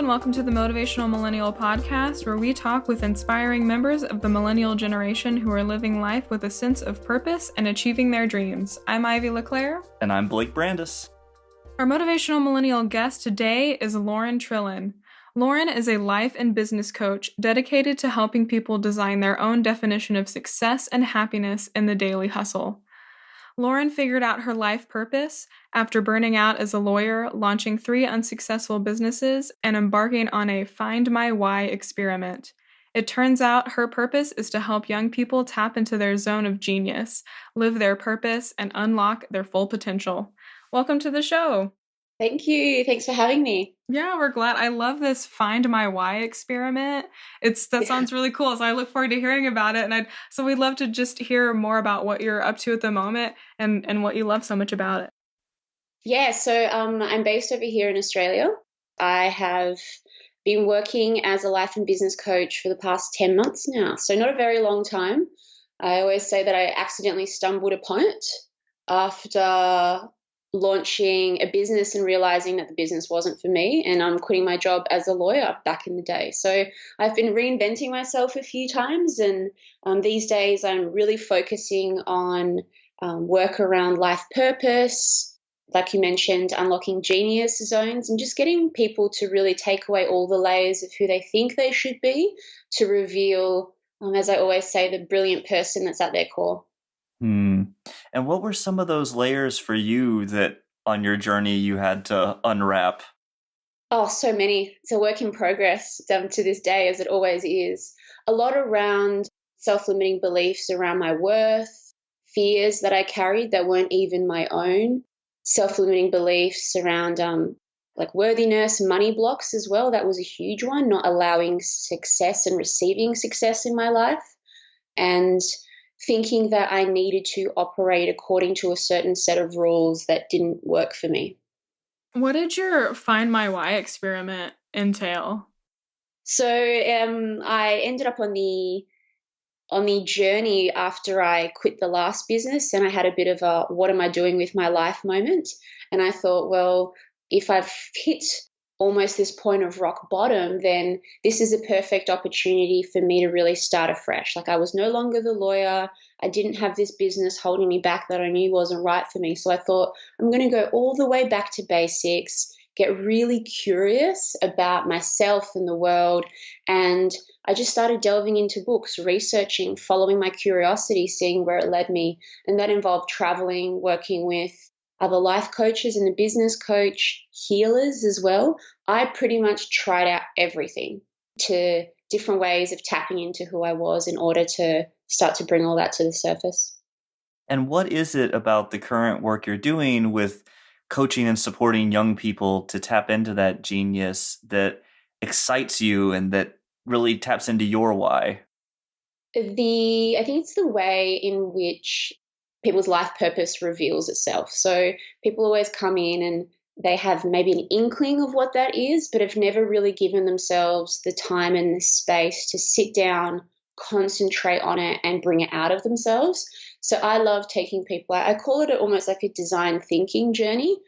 and welcome to the Motivational Millennial Podcast, where we talk with inspiring members of the millennial generation who are living life with a sense of purpose and achieving their dreams. I'm Ivy LeClaire. And I'm Blake Brandis. Our Motivational Millennial guest today is Loren Trlin. Loren is a life and business coach dedicated to helping people design their own definition of success and happiness in the daily hustle. Loren figured out her life purpose after burning out as a lawyer, launching 3 unsuccessful businesses, and embarking on a Find My Why experiment. It turns out her purpose is to help young people tap into their zone of genius, live their purpose, and unlock their full potential. Welcome to the show. Thank you. Thanks for having me. Yeah, we're glad. I love this Find My Why experiment. Sounds really cool. So I look forward to hearing about it. And so we'd love to just hear more about what you're up to at the moment and what you love so much about it. Yeah, so I'm based over here in Australia. I have been working as a life and business coach for the past 10 months now. So not a very long time. I always say that I accidentally stumbled upon it after launching a business and realizing that the business wasn't for me, and I'm quitting my job as a lawyer back in the day. So I've been reinventing myself a few times, and these days I'm really focusing on work around life purpose, like you mentioned, unlocking genius zones, and just getting people to really take away all the layers of who they think they should be to reveal, as I always say, the brilliant person that's at their core. And what were some of those layers for you that on your journey you had to unwrap? Oh, so many. It's a work in progress to this day, as it always is. A lot around self-limiting beliefs around my worth, fears that I carried that weren't even my own, self-limiting beliefs around like worthiness, money blocks as well. That was a huge one, not allowing success and receiving success in my life, and thinking that I needed to operate according to a certain set of rules that didn't work for me. What did your Find My Why experiment entail? So I ended up on the journey after I quit the last business, and I had a bit of a what am I doing with my life moment. And I thought, well, if I've hit almost this point of rock bottom, then this is a perfect opportunity for me to really start afresh. Like, I was no longer the lawyer. I didn't have this business holding me back that I knew wasn't right for me. So I thought, I'm going to go all the way back to basics, get really curious about myself and the world. And I just started delving into books, researching, following my curiosity, seeing where it led me. And that involved traveling, working with other life coaches and the business coach, healers as well. I pretty much tried out everything, to different ways of tapping into who I was in order to start to bring all that to the surface. And what is it about the current work you're doing with coaching and supporting young people to tap into that genius that excites you and that really taps into your why? I think it's the way in which people's life purpose reveals itself. So people always come in and they have maybe an inkling of what that is, but have never really given themselves the time and the space to sit down, concentrate on it, and bring it out of themselves. So I love taking people, I call it almost like a design thinking journey,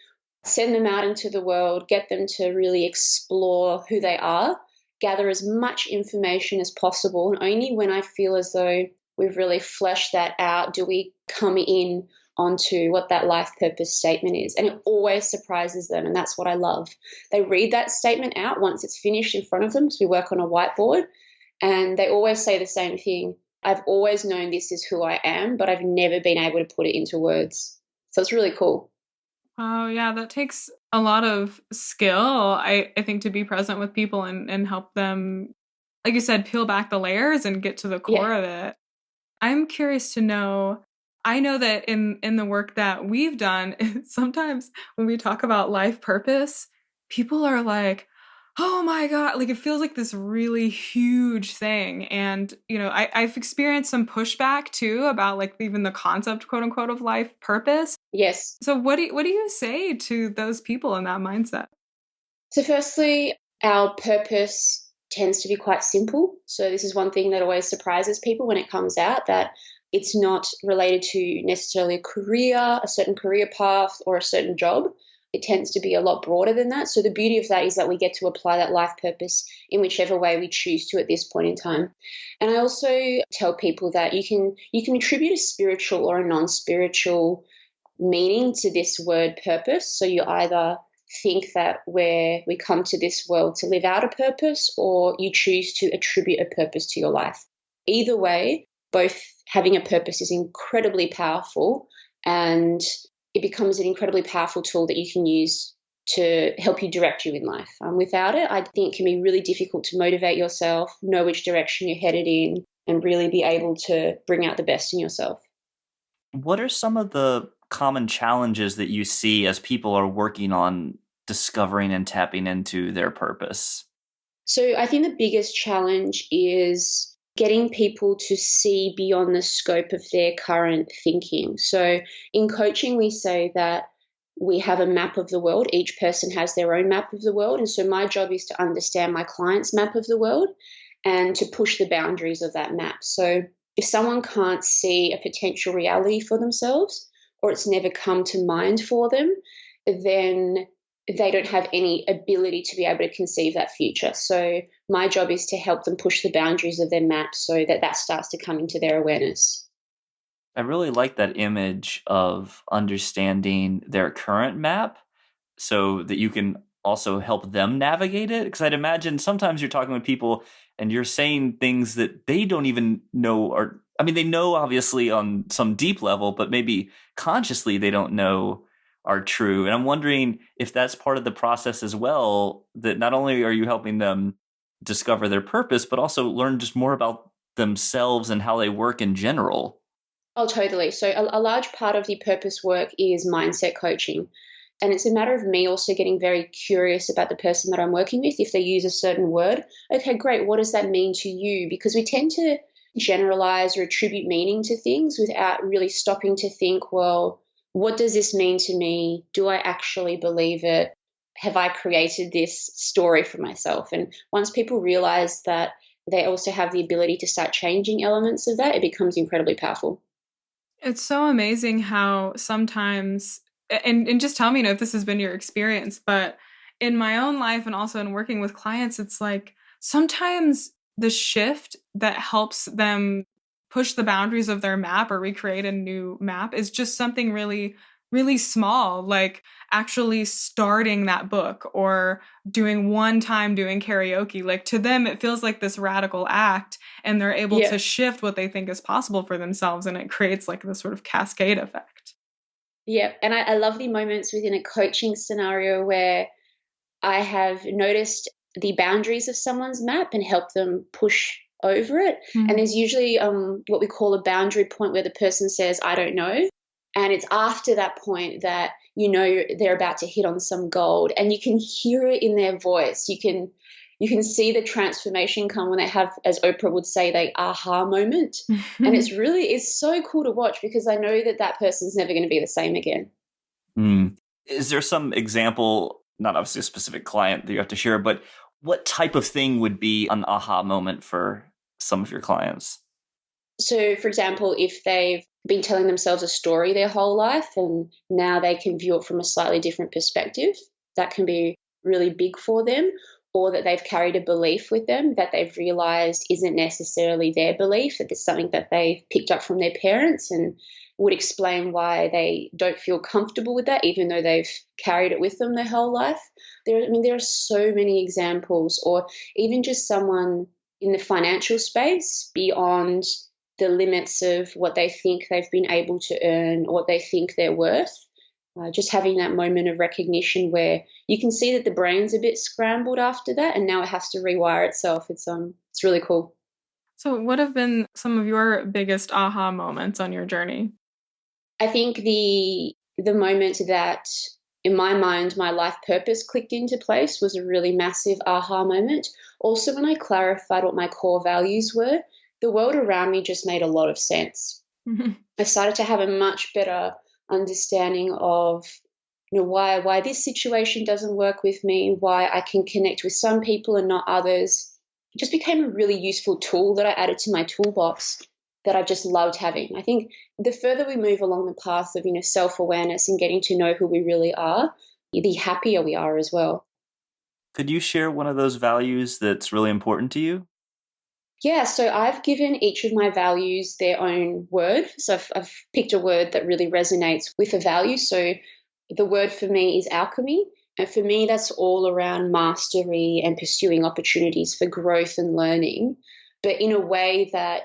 send them out into the world, get them to really explore who they are, gather as much information as possible. And only when I feel as though we've really fleshed that out do we come in onto what that life purpose statement is. And it always surprises them, and that's what I love. They read that statement out once it's finished in front of them, because we work on a whiteboard, and they always say the same thing. I've always known this is who I am, but I've never been able to put it into words. So it's really cool. Oh, yeah, that takes a lot of skill, I think, to be present with people and help them, like you said, peel back the layers and get to the core of it. I'm curious to know, I know that in the work that we've done, sometimes when we talk about life purpose, people are like, oh my God, like it feels like this really huge thing. And, you know, I've experienced some pushback too about like even the concept, quote unquote, of life purpose. Yes. So what do you say to those people in that mindset? So firstly, our purpose tends to be quite simple. So this is one thing that always surprises people when it comes out, that it's not related to necessarily a career, a certain career path, or a certain job. it tends to be a lot broader than that. So the beauty of that is that we get to apply that life purpose in whichever way we choose to at this point in time. And I also tell people that you can attribute a spiritual or a non-spiritual meaning to this word purpose. So you either think that we come to this world to live out a purpose, or you choose to attribute a purpose to your life. Either way, both having a purpose is incredibly powerful, and it becomes an incredibly powerful tool that you can use to help you direct you in life. Without it, I think it can be really difficult to motivate yourself, know which direction you're headed in, and really be able to bring out the best in yourself. What are some of the common challenges that you see as people are working on discovering and tapping into their purpose? So I think the biggest challenge is getting people to see beyond the scope of their current thinking. So in coaching, we say that we have a map of the world. Each person has their own map of the world. And so my job is to understand my client's map of the world and to push the boundaries of that map. So if someone can't see a potential reality for themselves, or it's never come to mind for them, then they don't have any ability to be able to conceive that future. So my job is to help them push the boundaries of their map so that starts to come into their awareness. I really like that image of understanding their current map so that you can also help them navigate it. Because I'd imagine sometimes you're talking with people and you're saying things that they don't even know, or I mean, they know obviously on some deep level, but maybe consciously they don't know are true. And I'm wondering if that's part of the process as well, that not only are you helping them discover their purpose, but also learn just more about themselves and how they work in general. Oh, totally. So a large part of the purpose work is mindset coaching. And it's a matter of me also getting very curious about the person that I'm working with. If they use a certain word, okay, great. What does that mean to you? Because we tend to generalize or attribute meaning to things without really stopping to think, well, what does this mean to me? Do I actually believe it? Have I created this story for myself? And once people realize that they also have the ability to start changing elements of that, it becomes incredibly powerful. It's so amazing how sometimes, and just tell me if this has been your experience, but in my own life and also in working with clients, it's like sometimes the shift that helps them push the boundaries of their map or recreate a new map is just something really, really small, like actually starting that book or doing karaoke. Like to them, it feels like this radical act, and they're able to shift what they think is possible for themselves. And it creates like this sort of cascade effect. Yeah. And I love the moments within a coaching scenario where I have noticed the boundaries of someone's map and help them push over it. Mm-hmm. And there's usually what we call a boundary point where the person says, I don't know. And it's after that point that you know they're about to hit on some gold, and you can hear it in their voice. You can see the transformation come when they have, as Oprah would say, the aha moment. And it's so cool to watch, because I know that person's never going to be the same again. Is there some example, not obviously a specific client that you have to share, but what type of thing would be an aha moment for some of your clients? So, for example, if they've been telling themselves a story their whole life and now they can view it from a slightly different perspective, that can be really big for them. Or that they've carried a belief with them that they've realized isn't necessarily their belief, that it's something that they've picked up from their parents, and would explain why they don't feel comfortable with that, even though they've carried it with them their whole life. There are so many examples. Or even just someone in the financial space beyond the limits of what they think they've been able to earn or what they think they're worth. Just having that moment of recognition where you can see that the brain's a bit scrambled after that, and now it has to rewire itself. It's really cool. So what have been some of your biggest aha moments on your journey? I think the moment that, in my mind, my life purpose clicked into place was a really massive aha moment. Also, when I clarified what my core values were, the world around me just made a lot of sense. Mm-hmm. I started to have a much better understanding of why this situation doesn't work with me, why I can connect with some people and not others. It just became a really useful tool that I added to my toolbox that I've just loved having. I think the further we move along the path of self-awareness and getting to know who we really are, the happier we are as well. Could you share one of those values that's really important to you? Yeah, so I've given each of my values their own word. So I've picked a word that really resonates with a value. So the word for me is alchemy. And for me, that's all around mastery and pursuing opportunities for growth and learning, but in a way that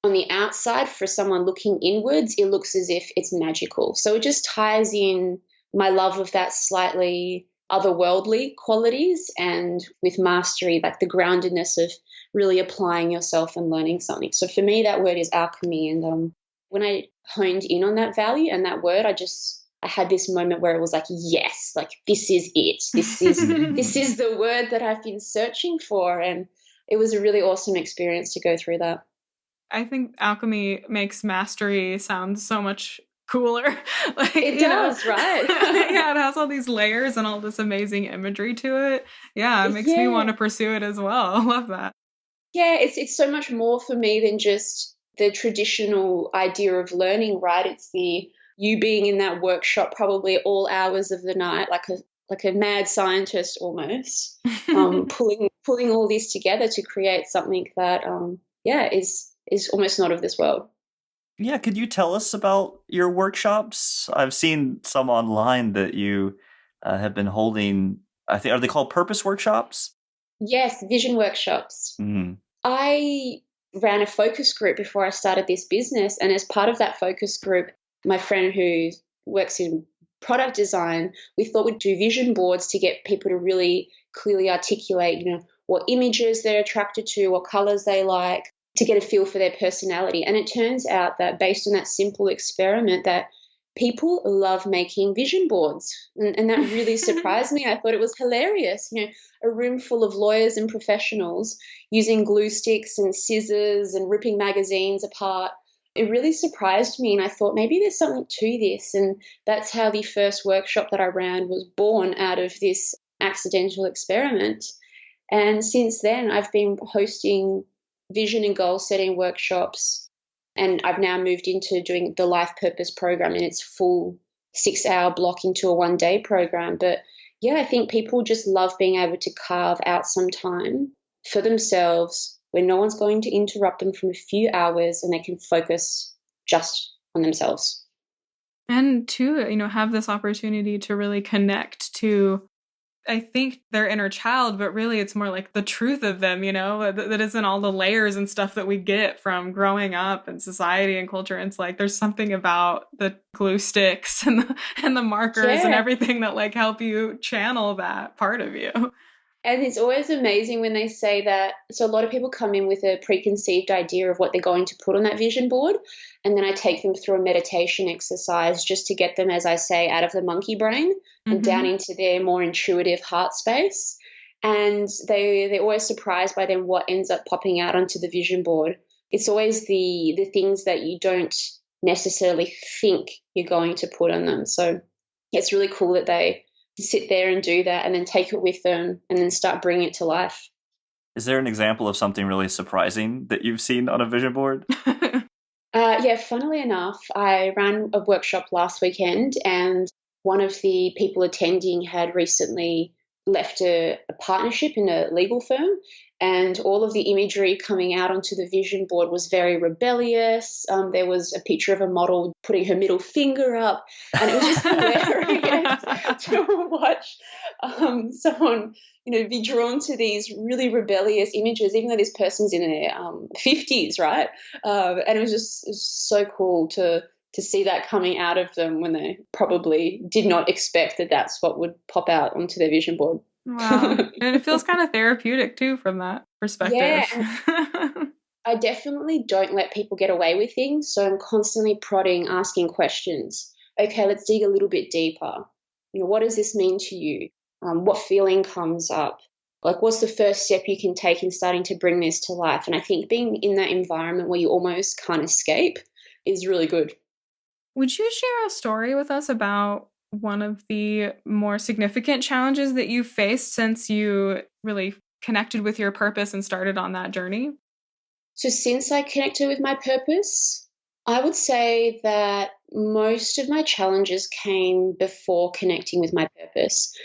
on the outside, for someone looking inwards, it looks as if it's magical. So it just ties in my love of that slightly otherworldly qualities and with mastery, like the groundedness of really applying yourself and learning something. So for me, that word is alchemy. And when I honed in on that value and that word, I had this moment where it was like, yes, like this is it. This is the word that I've been searching for. And it was a really awesome experience to go through that. I think alchemy makes mastery sound so much cooler. Like, it does, right? Yeah, it has all these layers and all this amazing imagery to it. Yeah, it makes me want to pursue it as well. I love that. Yeah, it's so much more for me than just the traditional idea of learning, right? It's the you being in that workshop probably all hours of the night, like a mad scientist almost, pulling all this together to create something that is almost not of this world. Yeah, could you tell us about your workshops? I've seen some online that you have been holding. I think, are they called purpose workshops? Yes, vision workshops. Mm-hmm. I ran a focus group before I started this business, and as part of that focus group, my friend who works in product design, we thought we'd do vision boards to get people to really clearly articulate, what images they're attracted to, what colors they like, to get a feel for their personality. And it turns out that based on that simple experiment that people love making vision boards. And that really surprised me. I thought it was hilarious. A room full of lawyers and professionals using glue sticks and scissors and ripping magazines apart. It really surprised me. And I thought maybe there's something to this. And that's how the first workshop that I ran was born, out of this accidental experiment. And since then, I've been hosting vision and goal setting workshops. And I've now moved into doing the life purpose program in its full 6-hour block into a 1-day program. But yeah, I think people just love being able to carve out some time for themselves where no one's going to interrupt them from a few hours and they can focus just on themselves. And to, have this opportunity to really connect to, I think, their inner child, but really it's more like the truth of them, that isn't all the layers and stuff that we get from growing up in society and culture. And it's like there's something about the glue sticks and the markers and everything that like help you channel that part of you. And it's always amazing when they say that. So a lot of people come in with a preconceived idea of what they're going to put on that vision board. And then I take them through a meditation exercise just to get them, as I say, out of the monkey brain and down into their more intuitive heart space. And they're always surprised by then what ends up popping out onto the vision board. It's always the things that you don't necessarily think you're going to put on them. So it's really cool that they sit there and do that and then take it with them and then start bringing it to life. Is there an example of something really surprising that you've seen on a vision board? Yeah, funnily enough, I ran a workshop last weekend and one of the people attending had recently left a partnership in a legal firm, and all of the imagery coming out onto the vision board was very rebellious. There was a picture of a model putting her middle finger up, and it was just hilarious to watch someone, be drawn to these really rebellious images, even though this person's in their 50s, right? And it was so cool to see that coming out of them when they probably did not expect that that's what would pop out onto their vision board. Wow. And it feels kind of therapeutic too from that perspective. Yeah. I definitely don't let people get away with things. So I'm constantly prodding, asking questions. Okay, let's dig a little bit deeper. What does this mean to you? What feeling comes up? Like, what's the first step you can take in starting to bring this to life? And I think being in that environment where you almost can't escape is really good. Would you share a story with us about one of the more significant challenges that you faced since you really connected with your purpose and started on that journey? So since I connected with my purpose, I would say that most of my challenges came before connecting with my purpose.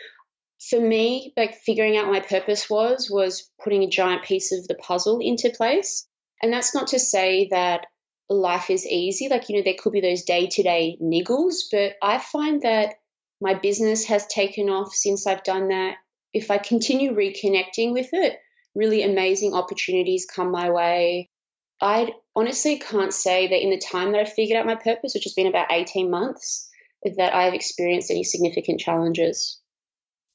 For me, like figuring out what my purpose was putting a giant piece of the puzzle into place. And that's not to say that life is easy. Like, there could be those day-to-day niggles, but I find that my business has taken off since I've done that. If I continue reconnecting with it, really amazing opportunities come my way. I honestly can't say that in the time that I've figured out my purpose, which has been about 18 months, that I've experienced any significant challenges.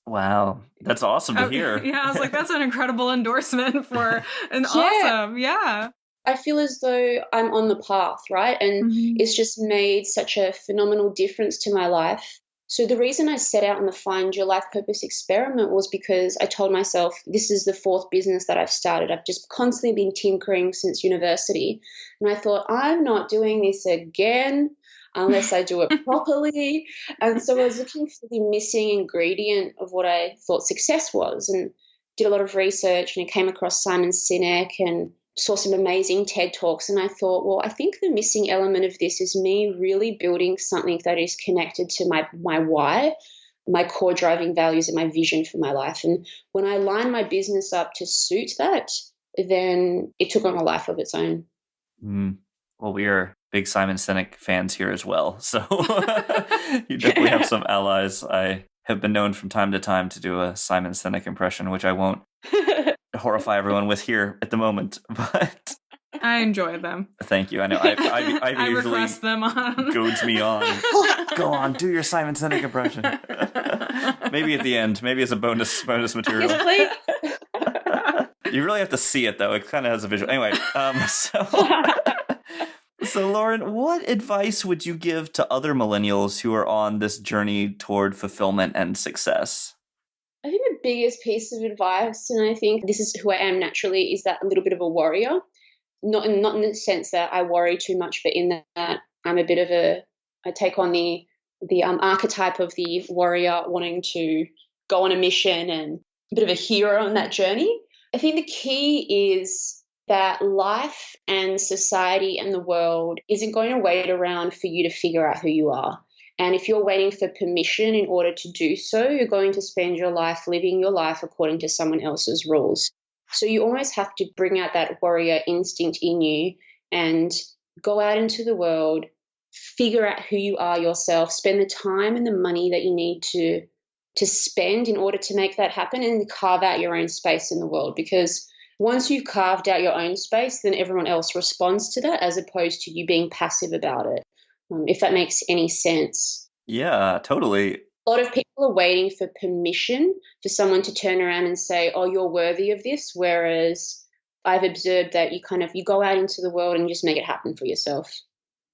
Wow. That's awesome to hear. Yeah, I was like, that's an incredible endorsement for an awesome. Yeah. I feel as though I'm on the path, right? And it's just made such a phenomenal difference to my life. So the reason I set out on the Find Your Life Purpose experiment was because I told myself this is the 4th business that I've started. I've just constantly been tinkering since university. And I thought, I'm not doing this again unless I do it properly. And so I was looking for the missing ingredient of what I thought success was, and did a lot of research, and I came across Simon Sinek and saw some amazing TED Talks. And I thought, well, I think the missing element of this is me really building something that is connected to my why, my core driving values and my vision for my life. And when I lined my business up to suit that, then it took on a life of its own. Well, we are big Simon Sinek fans here as well. So you definitely have some allies. I have been known from time to time to do a Simon Sinek impression, which I won't horrify everyone with here at the moment. But I enjoy them. Thank you. I know I usually request them on. goads me on. Go on, do your Simon Sinek impression. Maybe at the end. Maybe as a bonus material. Yes, please. You really have to see it, though. It kind of has a visual. Anyway, So, Loren, what advice would you give to other millennials who are on this journey toward fulfillment and success? I think the biggest piece of advice, and I think this is who I am naturally, is that a little bit of a warrior. Not in the sense that I worry too much, but in that I'm a bit of I take on the archetype of the warrior wanting to go on a mission and a bit of a hero on that journey. I think the key is that life and society and the world isn't going to wait around for you to figure out who you are. And if you're waiting for permission in order to do so, you're going to spend your life living your life according to someone else's rules. So you almost have to bring out that warrior instinct in you and go out into the world, figure out who you are yourself, spend the time and the money that you need to spend in order to make that happen, and carve out your own space in the world. Because once you've carved out your own space, then everyone else responds to that as opposed to you being passive about it, if that makes any sense. Yeah, totally. A lot of people are waiting for permission for someone to turn around and say, oh, you're worthy of this, whereas I've observed that you go out into the world and just make it happen for yourself.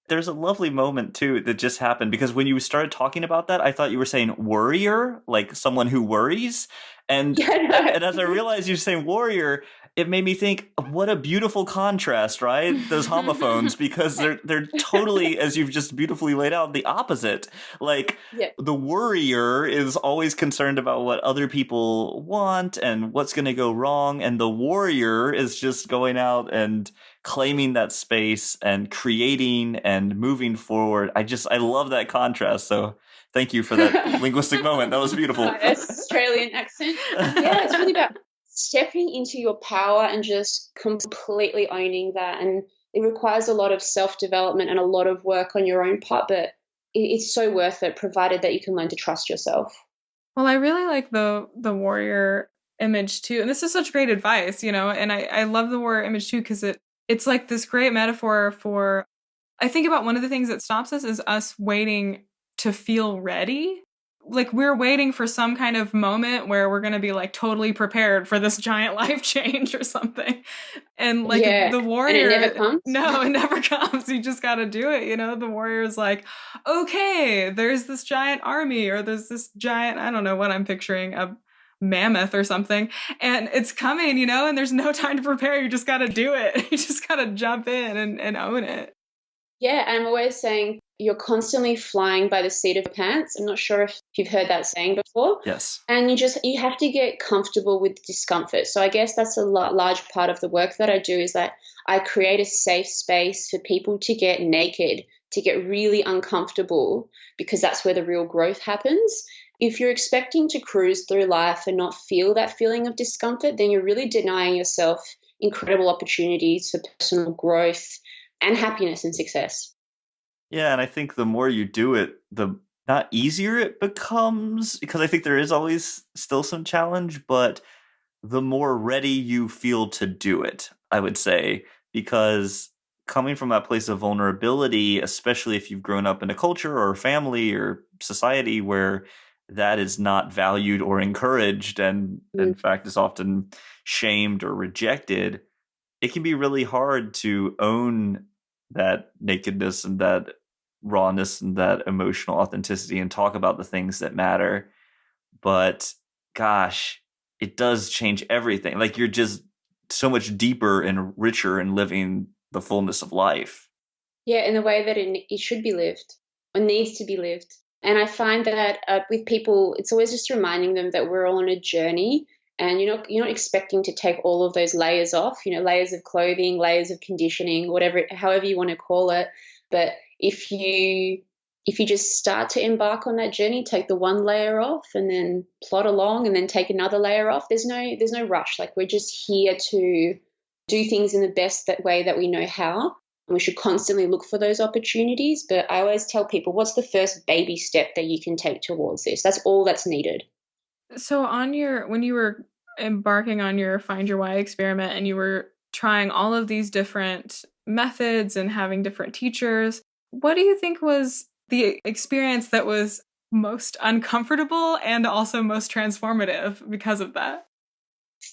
There's a lovely moment, too, that just happened, because when you started talking about that, I thought you were saying worrier, like someone who worries. And, and as I realized you were saying warrior, it made me think, what a beautiful contrast, right? Those homophones, because they're totally, as you've just beautifully laid out, the opposite. Like, the worrier is always concerned about what other people want and what's going to go wrong. And the warrior is just going out and claiming that space and creating and moving forward. I love that contrast. So thank you for that linguistic moment. That was beautiful. Australian accent. Yeah, it's really about stepping into your power and just completely owning that. And it requires a lot of self-development and a lot of work on your own part, but it's so worth it, provided that you can learn to trust yourself. Well, I really like the warrior image too. And this is such great advice, and I love the warrior image too, because it's like this great metaphor for, I think about one of the things that stops us is us waiting to feel ready. Like we're waiting for some kind of moment where we're going to be like totally prepared for this giant life change or something. And like the warrior, and it never comes. No, it never comes. You just got to do it. The warrior is like, okay, there's this giant army, or there's this giant, I don't know what I'm picturing, a mammoth or something, and it's coming, and there's no time to prepare. You just got to do it. You just got to jump in and own it. Yeah, and I'm always saying you're constantly flying by the seat of your pants. I'm not sure if you've heard that saying before. Yes. And you have to get comfortable with discomfort. So I guess that's a large part of the work that I do, is that I create a safe space for people to get naked, to get really uncomfortable, because that's where the real growth happens. If you're expecting to cruise through life and not feel that feeling of discomfort, then you're really denying yourself incredible opportunities for personal growth and happiness and success. Yeah, and I think the more you do it, the not easier it becomes, because I think there is always still some challenge, but the more ready you feel to do it, I would say, because coming from that place of vulnerability, especially if you've grown up in a culture or a family or society where that is not valued or encouraged, and in fact is often shamed or rejected, it can be really hard to own that nakedness and that rawness and that emotional authenticity and talk about the things that matter. But gosh, it does change everything. Like, you're just so much deeper and richer in living the fullness of life. Yeah, in the way that it should be lived or needs to be lived. And I find that with people, it's always just reminding them that we're all on a journey, and you're not expecting to take all of those layers off, layers of clothing, layers of conditioning, however you want to call it. But if you just start to embark on that journey, take the one layer off and then plod along and then take another layer off. There's no rush. Like, we're just here to do things in the best way that we know how. And we should constantly look for those opportunities. But I always tell people, what's the first baby step that you can take towards this? That's all that's needed. So when you were embarking on your Find Your Why experiment and you were trying all of these different methods and having different teachers, what do you think was the experience that was most uncomfortable and also most transformative because of that?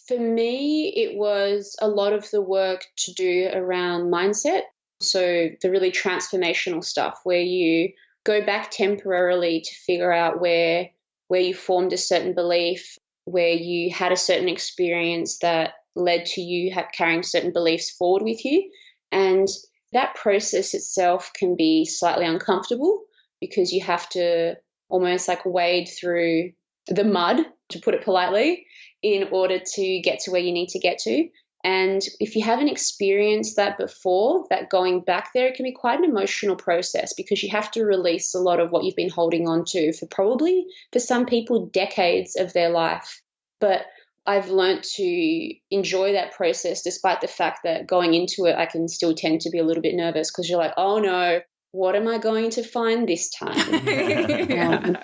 For me, it was a lot of the work to do around mindset. So the really transformational stuff where you go back temporarily to figure out where you formed a certain belief, where you had a certain experience that led to you carrying certain beliefs forward with you. And that process itself can be slightly uncomfortable because you have to almost like wade through the mud, to put it politely, in order to get to where you need to get to. And if you haven't experienced that before, that going back there, it can be quite an emotional process because you have to release a lot of what you've been holding on to for some people, decades of their life. But I've learned to enjoy that process, despite the fact that going into it, I can still tend to be a little bit nervous because you're like, oh no, what am I going to find this time?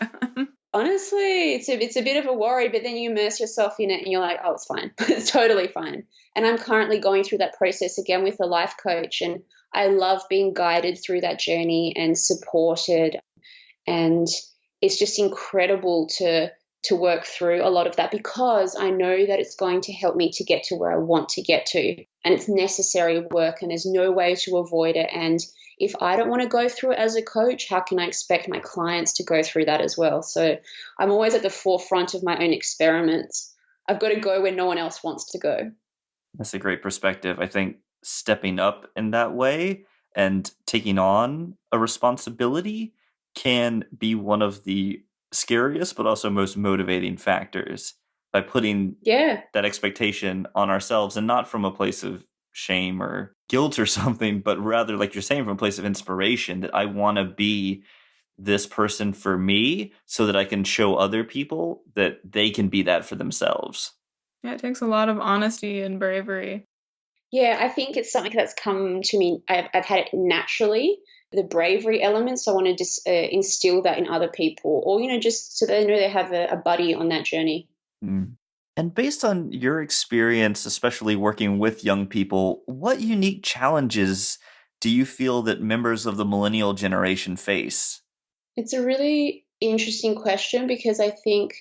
Honestly, it's a bit of a worry, but then you immerse yourself in it and you're like, oh, it's fine. It's totally fine. And I'm currently going through that process again with a life coach, and I love being guided through that journey and supported. And it's just incredible to work through a lot of that because I know that it's going to help me to get to where I want to get to. And it's necessary work and there's no way to avoid it. And if I don't want to go through it as a coach, how can I expect my clients to go through that as well? So I'm always at the forefront of my own experiments. I've got to go where no one else wants to go. That's a great perspective. I think stepping up in that way and taking on a responsibility can be one of the scariest but also most motivating factors, by putting that expectation on ourselves, and not from a place of shame or guilt or something, but rather, like you're saying, from a place of inspiration, that I want to be this person for me so that I can show other people that they can be that for themselves. Yeah, it takes a lot of honesty and bravery. Yeah, I think it's something that's come to me. I've had it naturally, the bravery elements. So I want to instill that in other people, or, just so they know they have a buddy on that journey. Mm. And based on your experience, especially working with young people, what unique challenges do you feel that members of the millennial generation face? It's a really interesting question because I think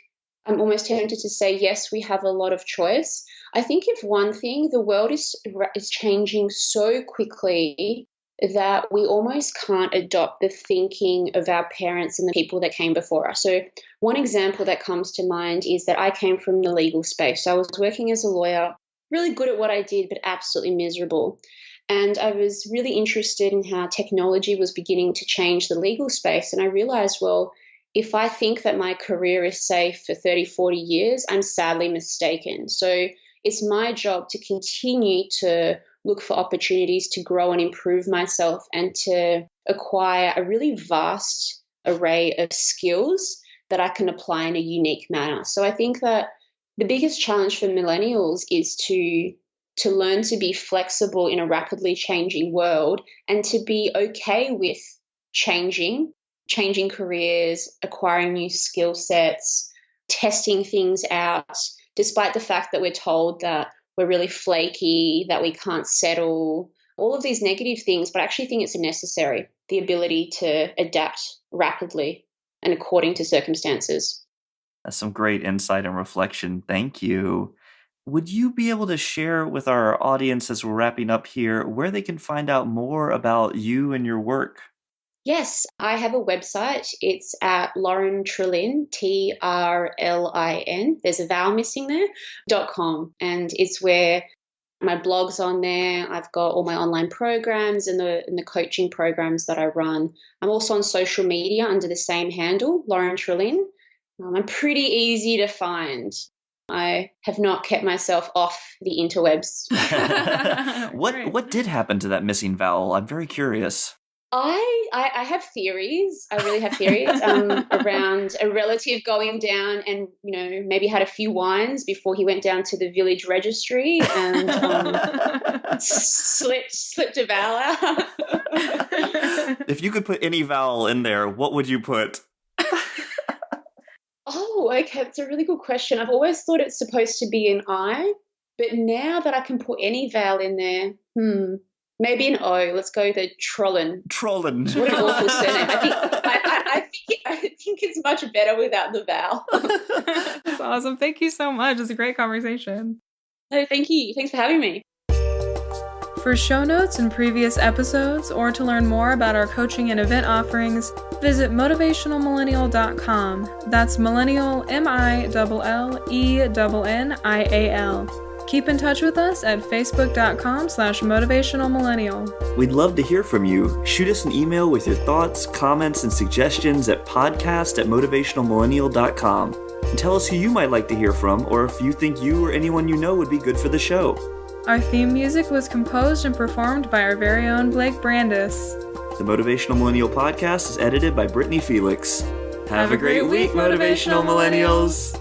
I'm almost tempted to say, yes, we have a lot of choice. I think if one thing, the world is changing so quickly that we almost can't adopt the thinking of our parents and the people that came before us. So one example that comes to mind is that I came from the legal space. So I was working as a lawyer, really good at what I did, but absolutely miserable. And I was really interested in how technology was beginning to change the legal space. And I realized, well, if I think that my career is safe for 30, 40 years, I'm sadly mistaken. So it's my job to continue to look for opportunities to grow and improve myself and to acquire a really vast array of skills that I can apply in a unique manner. So I think that the biggest challenge for millennials is to learn to be flexible in a rapidly changing world and to be okay with changing careers, acquiring new skill sets, testing things out, despite the fact that we're told that we're really flaky, that we can't settle, all of these negative things. But I actually think it's necessary, the ability to adapt rapidly and according to circumstances. That's some great insight and reflection. Thank you. Would you be able to share with our audience as we're wrapping up here where they can find out more about you and your work? Yes, I have a website. It's at Loren Trlin, Trlin, there's a vowel missing there, .com. And it's where my blog's on there. I've got all my online programs and the coaching programs that I run. I'm also on social media under the same handle, Loren Trlin. I'm pretty easy to find. I have not kept myself off the interwebs. What did happen to that missing vowel? I'm very curious. I have theories. I really have theories around a relative going down and, maybe had a few wines before he went down to the village registry and slipped a vowel out. If you could put any vowel in there, what would you put? Oh, okay. That's a really good question. I've always thought it's supposed to be an I, but now that I can put any vowel in there, maybe an O. Let's go with a Trlin. Trlin. What an awful surname. I think it's much better without the vowel. That's awesome. Thank you so much. It's a great conversation. No, thank you. Thanks for having me. For show notes and previous episodes, or to learn more about our coaching and event offerings, visit motivationalmillennial.com. That's millennial, MILLENNIAL. Keep in touch with us at facebook.com/motivationalmillennial. We'd love to hear from you. Shoot us an email with your thoughts, comments, and suggestions at podcast@motivationalmillennial.com. And tell us who you might like to hear from, or if you think you or anyone you know would be good for the show. Our theme music was composed and performed by our very own Blake Brandis. The Motivational Millennial Podcast is edited by Brittany Felix. Have a great week, Motivational Millennials!